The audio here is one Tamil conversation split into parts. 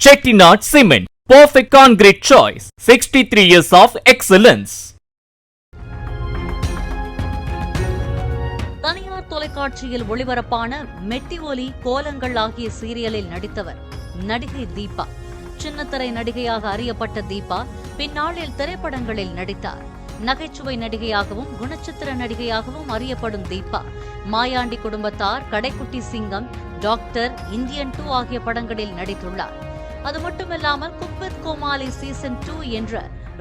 Chettinad Cement, perfect concrete choice. 63 years of excellence. தனியார் தொலைக்காட்சியில் ஒளிபரப்பான மெட்டி ஒலி கோலங்கள் ஆகிய சீரியலில் நடித்தவர் நடிகை தீபா. சின்னத்திரை நடிகையாக அறியப்பட்ட தீபா பின்னாளில் திரைப்படங்களில் நடித்தார். நகைச்சுவை நடிகையாகவும் குணச்சித்திர நடிகையாகவும் அறியப்படும் தீபா மாயாண்டி குடும்பத்தார், கடைக்குட்டி சிங்கம், டாக்டர், இந்தியன் 2 ஆகிய படங்களில் நடித்துள்ளார். அது மட்டுமில்லாமல் குக் வித் கோமாளி சீசன் 2 என்ற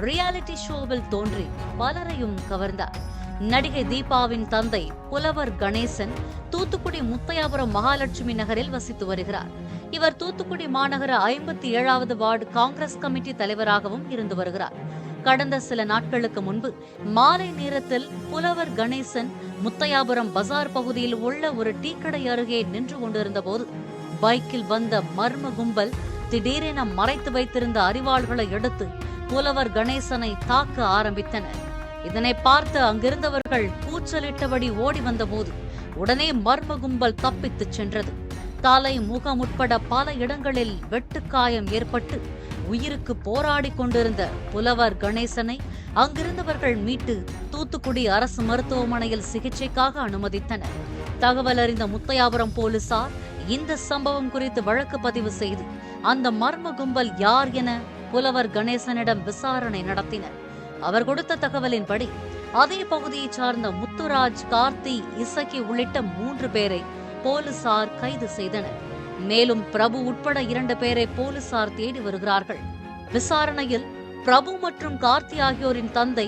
ரியாலிட்டி ஷோவில் தோன்றி பலரையும் கவர்ந்தார். நடிகை தீபாவின் தந்தை புலவர் கணேசன் தூத்துக்குடி முத்தையாபுரம் மகாலட்சுமி நகரில் வசித்து வருகிறார். இவர் தூத்துக்குடி மாநகர 57வது வார்டு காங்கிரஸ் கமிட்டி தலைவராகவும் இருந்து வருகிறார். கடந்த சில நாட்களுக்கு முன்பு மாலை நேரத்தில் புலவர் கணேசன் முத்தையாபுரம் பஜார் பகுதியில் உள்ள ஒரு டீக்கடை அருகே நின்று கொண்டிருந்த போது பைக்கில் வந்த மர்ம கும்பல் திடீரென மறைத்து வைத்திருந்த அரிவாள்களை எடுத்து புலவர் கணேசனை தாக்க ஆரம்பித்தனர். இதனை பார்த்து அங்கிருந்தவர்கள் கூச்சலிட்டபடி ஓடி வந்தபோது உடனே மர்ம கும்பல் தப்பித்துச் சென்றது. தலை, முகம் உட்பட பல இடங்களில் வெட்டுக்காயம் ஏற்பட்டு உயிருக்கு போராடி கொண்டிருந்த புலவர் கணேசனை அங்கிருந்தவர்கள் மீட்டு தூத்துக்குடி அரசு மருத்துவமனையில் சிகிச்சைக்காக அனுமதித்தனர். தகவல் அறிந்த முத்தையாபுரம் போலீசார் இந்த சம்பவம் குறித்து வழக்கு பதிவு செய்து அந்த மர்ம கும்பல் யார் என புலவர் கணேசனிடம் விசாரணை நடத்தினர். அவர் கொடுத்த தகவலின்படி அதே பகுதியைச் சார்ந்த முத்துராஜ், கார்த்தி, இசக்கி உள்ளிட்ட 3 பேரை போலீசார் கைது செய்தனர். மேலும் பிரபு உட்பட 2 பேரை போலீசார் தேடி வருகிறார்கள். விசாரணையில் பிரபு மற்றும் கார்த்தி ஆகியோரின் தந்தை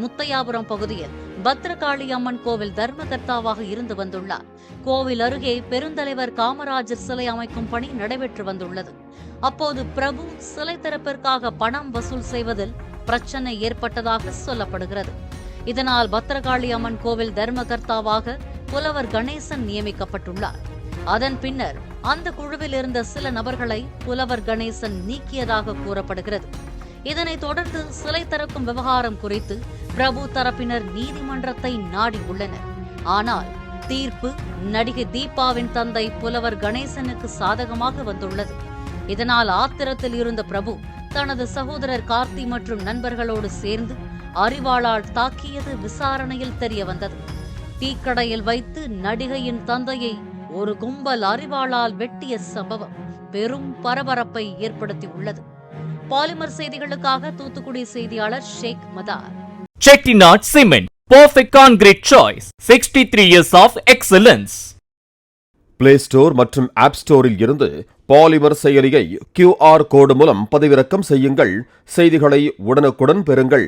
முத்தையாபுரம் பகுதியில் பத்ரகாளி அம்மன் கோவில் தர்மகர்த்தாவாக இருந்து வந்துள்ளார். கோவில் அருகே பெருந்தலைவர் காமராஜர் சிலை அமைக்கும் பணி நடைபெற்று வந்துள்ளது. அப்போது பிரபு சிலை திறப்பிற்காக பணம் வசூல் செய்வதில் பிரச்சனை ஏற்பட்டதாக சொல்லப்படுகிறது. இதனால் பத்ரகாளி அம்மன் கோவில் தர்மகர்த்தாவாக புலவர் கணேசன் நியமிக்கப்பட்டுள்ளார். அதன் பின்னர் அந்த குழுவில் இருந்த சில நபர்களை புலவர் கணேசன் நீக்கியதாக கூறப்படுகிறது. இதனைத் தொடர்ந்து சிலை திறக்கும் விவகாரம் குறித்து பிரபு தரப்பினர் நீதிமன்றத்தை நாடி உள்ளனர். ஆனால் தீர்ப்பு நடிகை தீபாவின் தந்தை புலவர் கணேசனுக்கு சாதகமாக வந்துள்ளது. இதனால் ஆத்திரத்தில் இருந்த பிரபு தனது சகோதரர் கார்த்தி மற்றும் நண்பர்களோடு சேர்ந்து அரிவாளால் தாக்கியது விசாரணையில் தெரிய வந்தது. டீக்கடையில் வைத்து நடிகையின் தந்தையை ஒரு கும்பல் அரிவாளால் வெட்டிய சம்பவம் பெரும் பரபரப்பை ஏற்படுத்தியுள்ளது. பாலிமர் செய்திகளுக்காக தூத்துக்குடி செய்தியாளர் ஷேக் மதார். Chettinad Cement, perfect concrete choice. 63 years of excellence. Play store மற்றும் ஆப் ஸ்டோரில் இருந்து பாலிமர் செயலியை QR கோடு மூலம் பதிவிறக்கம் செய்யுங்கள். செய்திகளை உடனுக்குடன் பெறுங்கள்.